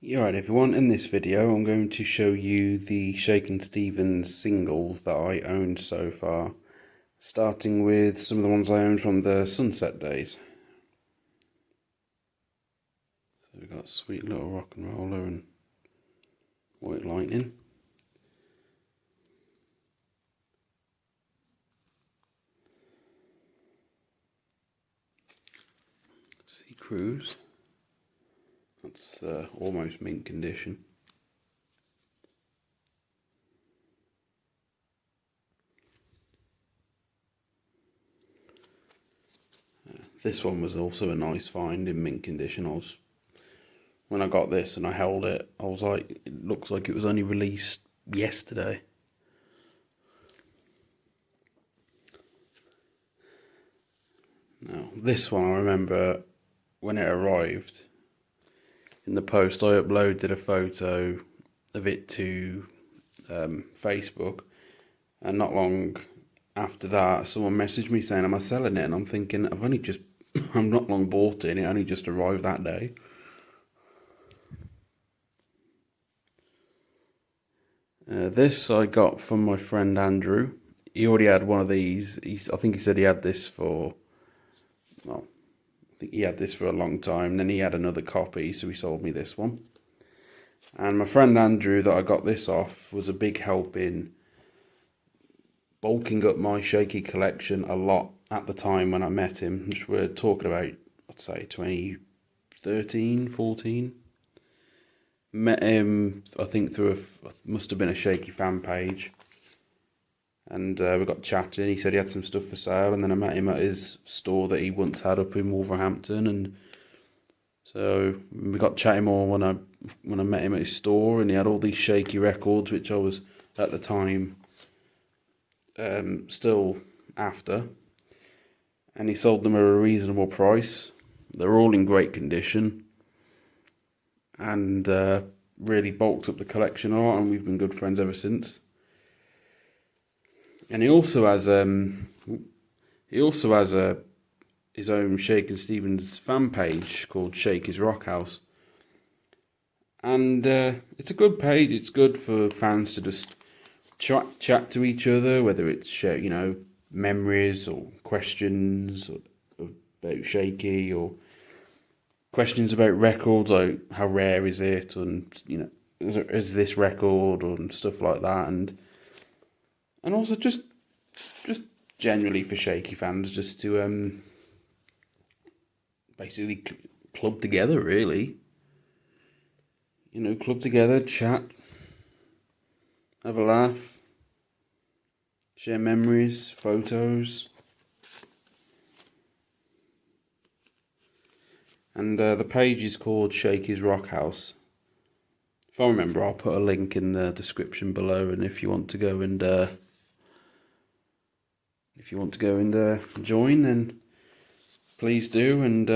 Alright everyone, in this video I'm going to show you the Shakin Stevens singles that I owned so far, starting with some of the ones I owned from the Sunset days. So we've got Sweet Little Rock and Roller and White Lightning. Sea Cruise. That's almost mint condition. This one was also a nice find in mint condition. When I got this and I held it, I was like, it looks like it was only released yesterday. Now, this one I remember when it arrived in the post, I uploaded a photo of it to Facebook, and not long after that, someone messaged me saying, "Am I selling it?" And I'm thinking, I'm not long bought it, and it only just arrived that day. This I got from my friend Andrew. He already had one of these. I think he said he had this for, well, I think he had this for a long time. Then he had another copy, so he sold me this one. And my friend Andrew that I got this off was a big help in bulking up my shaky collection a lot at the time when I met him, which we're talking about, I'd say 2013, 14. Met him, I think, through must have been a Shaky fan page. And we got chatting. He said he had some stuff for sale, and then I met him at his store that he once had up in Wolverhampton, and so we got chatting more when I met him at his store, and he had all these Shaky records, which I was at the time still after, and he sold them at a reasonable price. They're all in great condition, and really bulked up the collection a lot, and we've been good friends ever since. And he also has his own Shakin Stevens fan page called Shaky's Rock House, and it's a good page. It's good for fans to just chat to each other, whether it's memories or questions about Shaky, or questions about records, like how rare is it, and is this record, and stuff like that, and also just generally for Shaky fans, just to basically club together, really. Club together, chat, have a laugh, share memories, photos. And the page is called Shaky's Rock House. If I remember, I'll put a link in the description below, and if you want to go and join, then please do, and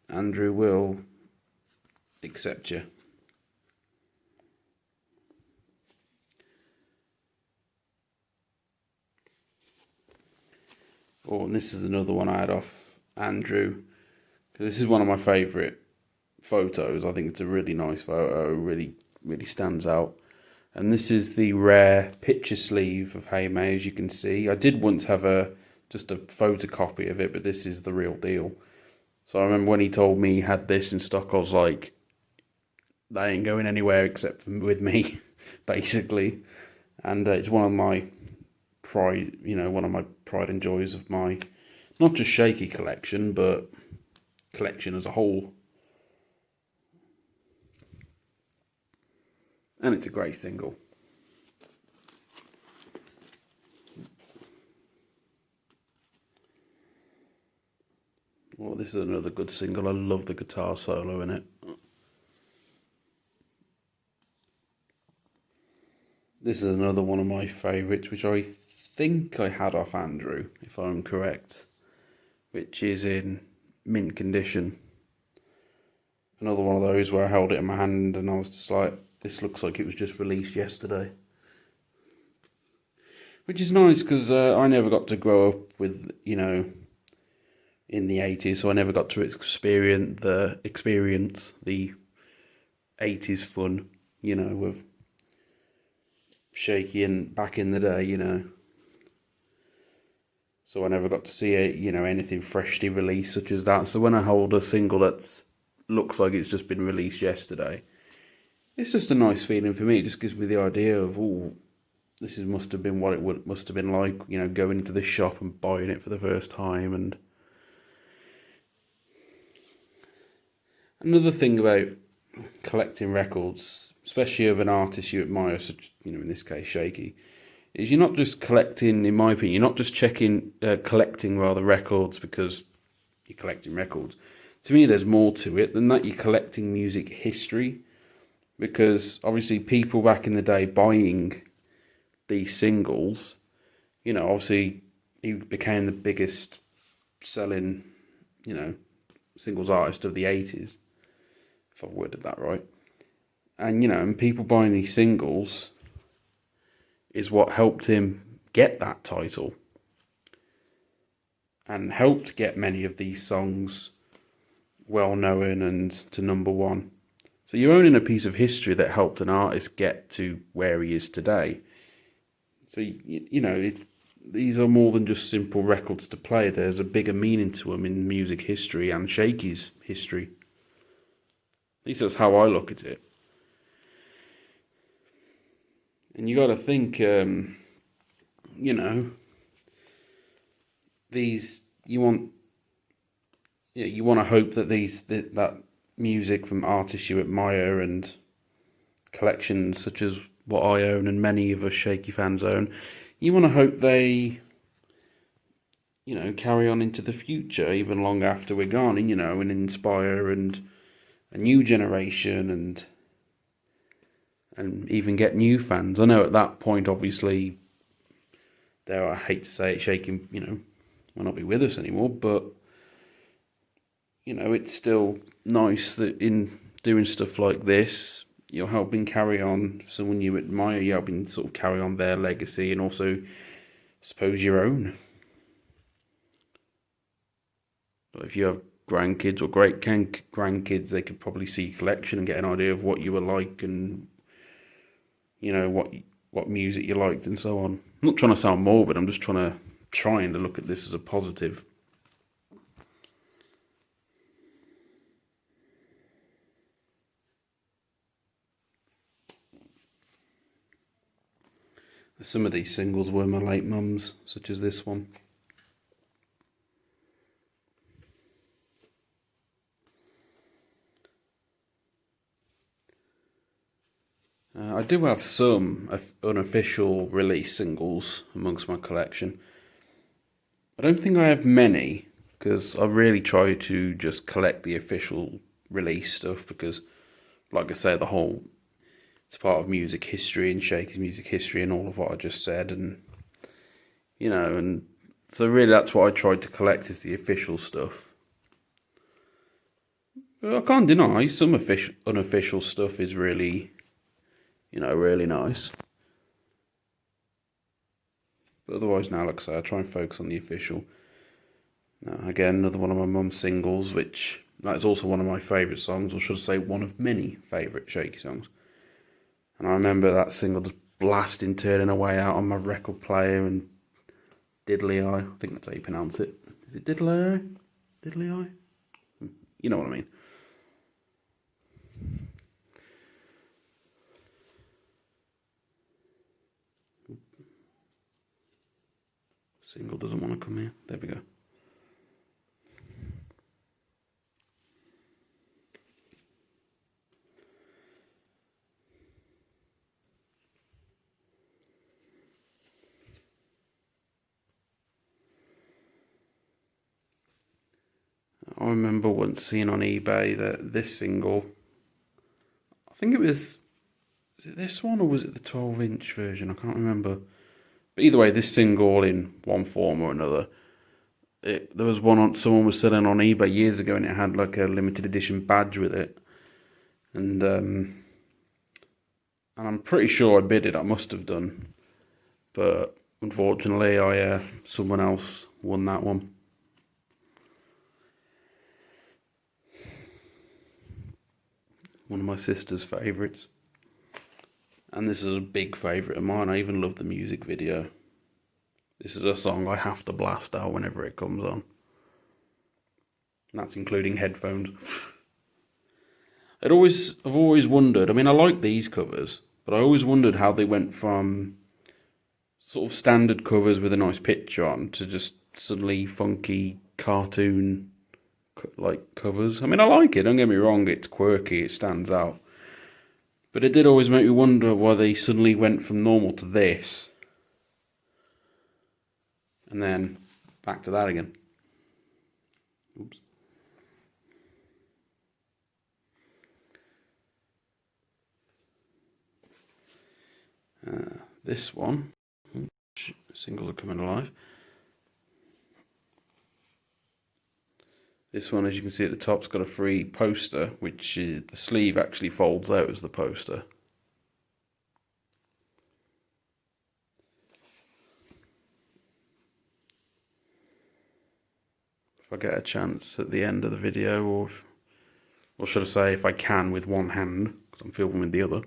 Andrew will accept you. Oh, and this is another one I had off Andrew. This is one of my favourite photos. I think it's a really nice photo. Really stands out. And this is the rare picture sleeve of Hey May, as you can see. I did once have just a photocopy of it, but this is the real deal. So I remember when he told me he had this in stock, I was like, that ain't going anywhere except with me, basically. And it's one of my pride and joys of my, not just Shaky collection, but collection as a whole. And it's a great single. Well, this is another good single. I love the guitar solo in it. This is another one of my favourites, which I think I had off Andrew, if I'm correct, which is in mint condition. Another one of those where I held it in my hand and I was just like, this looks like it was just released yesterday. Which is nice, because I never got to grow up with, in the 80s, so I never got to experience the 80s fun, with Shaky and back in the day. So I never got to see anything freshly released such as that. So when I hold a single that's looks like it's just been released yesterday, it's just a nice feeling for me. It just gives me the idea of, must have been what it must have been like, going into the shop and buying it for the first time. And another thing about collecting records, especially of an artist you admire, such in this case Shaky, is you're not just collecting. In my opinion, you're not just collecting rather records because you're collecting records. To me, there's more to it than that. You're collecting music history, because obviously people back in the day buying these singles, obviously he became the biggest selling, singles artist of the 80s, if I've worded that right. And, and people buying these singles is what helped him get that title and helped get many of these songs well known and to number one. So you're owning a piece of history that helped an artist get to where he is today. So, these are more than just simple records to play. There's a bigger meaning to them in music history and Shaky's history. At least that's how I look at it. And you got to think, these, you want to hope that that music from artists you admire and collections such as what I own and many of us Shaky fans own, you want to hope they, carry on into the future, even long after we're gone, and inspire and a new generation and even get new fans. I know at that point, obviously, I hate to say it, Shaky, will not be with us anymore, but, it's still nice that in doing stuff like this, you're helping carry on someone you admire, you're helping sort of carry on their legacy and also, I suppose, your own. If you have grandkids or great grandkids, they could probably see your collection and get an idea of what you were like and, what music you liked and so on. I'm not trying to sound morbid, I'm just trying to look at this as a positive. Some of these singles were my late mum's, such as this one. I do have some unofficial release singles amongst my collection. I don't think I have many, because I really try to just collect the official release stuff, because, like I say, it's part of music history and Shaky's music history and all of what I just said, and and so really that's what I tried to collect, is the official stuff. But I can't deny some unofficial stuff is really, really nice. But otherwise now, like I say, I try and focus on the official. Now, again, another one of my mum's singles, which that is also one of my favourite songs, or should I say one of many favourite Shaky songs. And I remember that single just blasting, turning away out on my record player, and Diddly-eye. I think that's how you pronounce it. Is it Diddly-eye? Diddly-eye? You know what I mean. Single doesn't want to come here. There we go. I remember once seeing on eBay that this single, I think was it this one or was it the 12-inch version? I can't remember. But either way, this single in one form or another, there was someone was selling on eBay years ago, and it had like a limited edition badge with it. And I'm pretty sure I bid it. I must have done, but unfortunately, someone else won that one. One of my sister's favourites. And this is a big favourite of mine. I even love the music video. This is a song I have to blast out whenever it comes on. And that's including headphones. I've always wondered, I mean, I like these covers, but I always wondered how they went from sort of standard covers with a nice picture on to just suddenly funky cartoon like covers. I mean, I like it, don't get me wrong, it's quirky, it stands out. But it did always make me wonder why they suddenly went from normal to this. And then back to that again. Oops. This one, singles are coming alive. This one, as you can see at the top, has got a free poster, which is, the sleeve actually folds out as the poster. If I get a chance at the end of the video, or should I say, if I can with one hand, because I'm filming with the other,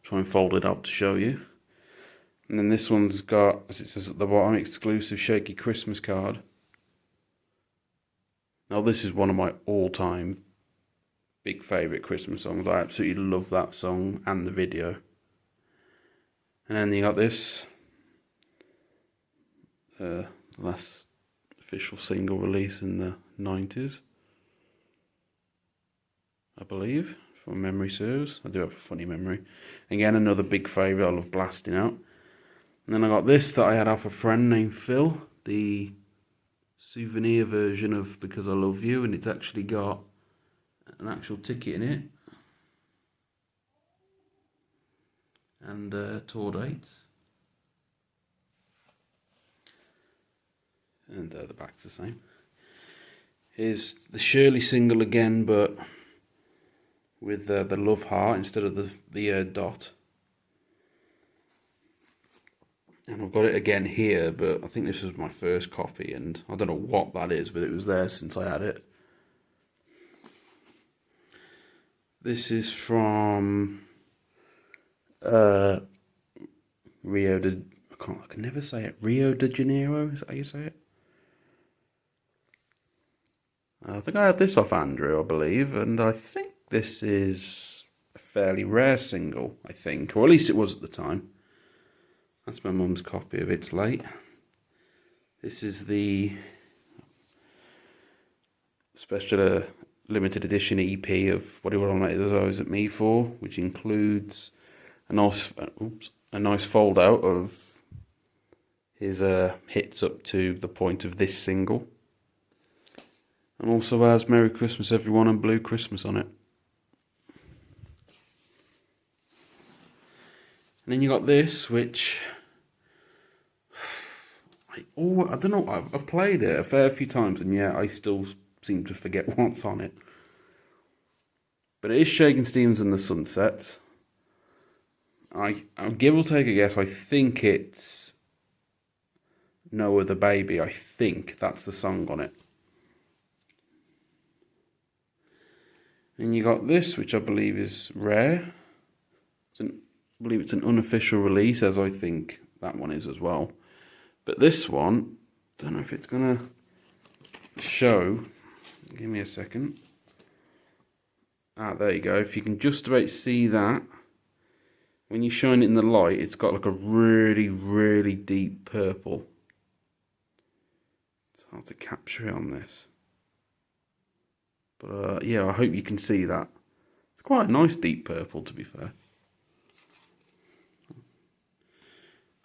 try and fold it up to show you. And then this one's got, as it says at the bottom, exclusive Shaky Christmas card. Now this is one of my all-time big favourite Christmas songs. I absolutely love that song and the video. And then you got this, last official single release in the 90s, I believe, if my memory serves. I do have a funny memory. Again, another big favourite I love blasting out. And then I got this that I had off a friend named Phil, the souvenir version of Because I Love You, and it's actually got an actual ticket in it. And tour dates. And the back's the same. Here's the Shirley single again, but with the love heart instead of the dot. And I've got it again here, but I think this was my first copy, and I don't know what that is, but it was there since I had it. This is from Rio de... I can never say it. Rio de Janeiro, is that how you say it? I think I had this off Andrew, I believe, and I think this is a fairly rare single, I think, or at least it was at the time. That's my mum's copy of It's Late. This is the special limited edition EP of What He Would All Make Those Eyes at Me For, which includes a nice fold out of his hits up to the point of this single. And also has Merry Christmas Everyone and Blue Christmas on it. And then you got this, which I don't know, I've played it a fair few times, and yet I still seem to forget what's on it. But it is Shakin Stevens and the Sunsets. I'll give or take a guess, I think it's No Other Baby. I think that's the song on it. And you got this, which I believe is rare. I believe it's an unofficial release, as I think that one is as well. But this one, don't know if it's gonna show. Give me a second. There you go. If you can just about see that, when you shine it in the light, it's got like a really, really deep purple. It's hard to capture it on this. But yeah, I hope you can see that. It's quite a nice deep purple, to be fair.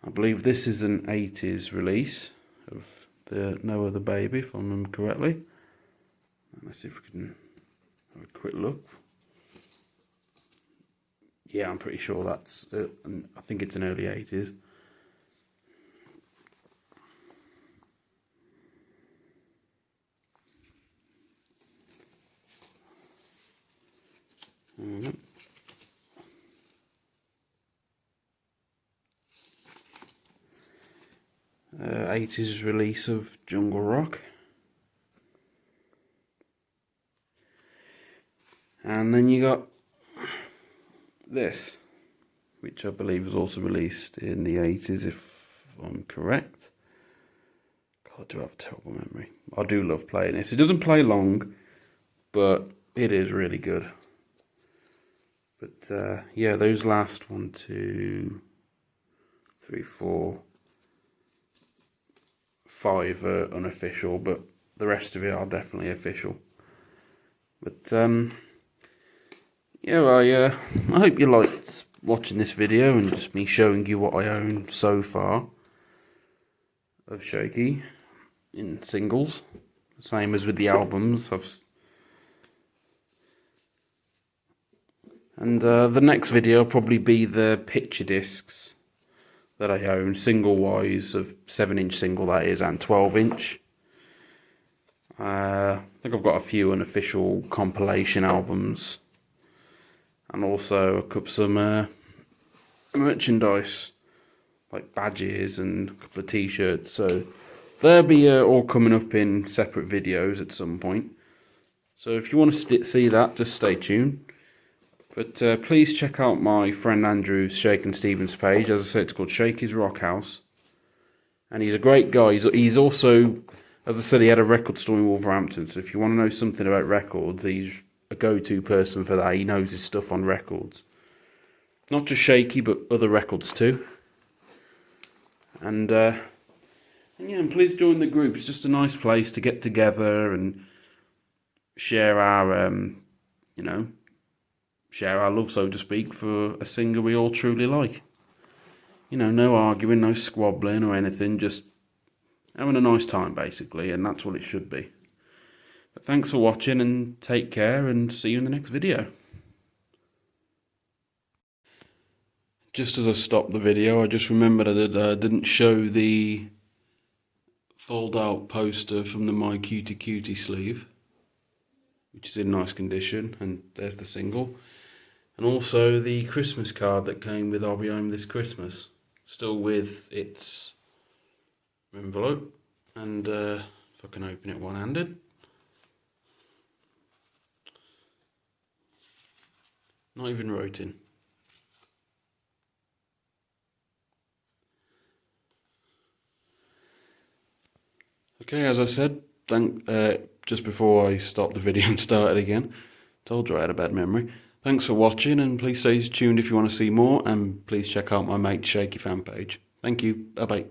I believe this is an 80s release of the No Other Baby, if I remember correctly. Let's see if we can have a quick look. Yeah, I'm pretty sure that's it. I think it's an early 80s. Mm-hmm. 80s release of Jungle Rock. And then you got this, which I believe was also released in the 80s, if I'm correct. God, I do have a terrible memory. I do love playing this. It doesn't play long, but it is really good. But yeah, those last 1, 2, 3, 4, 5 are unofficial, but the rest of it are definitely official. But yeah, I hope you liked watching this video and just me showing you what I own so far of Shaky in singles. Same as with the albums. And the next video will probably be the picture discs that I own, single-wise, of 7-inch single that is, and 12-inch. I think I've got a few unofficial compilation albums, and also some merchandise, like badges and a couple of t-shirts. So they'll be all coming up in separate videos at some point. So if you want to see that, just stay tuned. But please check out my friend Andrew's Shakin Stevens page. As I said, it's called Shaky's Rock House. And he's a great guy. He's also, as I said, he had a record store in Wolverhampton. So if you want to know something about records, he's a go-to person for that. He knows his stuff on records. Not just Shaky, but other records too. And yeah, and please join the group. It's just a nice place to get together and share our, share our love, so to speak, for a singer we all truly like. You know, no arguing, no squabbling or anything, just having a nice time, basically, and that's what it should be. But thanks for watching, and take care, and see you in the next video. Just as I stopped the video, I just remembered I didn't show the fold-out poster from the My Cutie Cutie sleeve, which is in nice condition, and there's the single. And also the Christmas card that came with I'll Be Home This Christmas, still with its envelope. And if I can open it one-handed. Not even wrote in. Okay, as I said, just before I stopped the video and started again, told you I had a bad memory. Thanks for watching, and please stay tuned if you want to see more, and please check out my mate Shaky fan page. Thank you. Bye bye.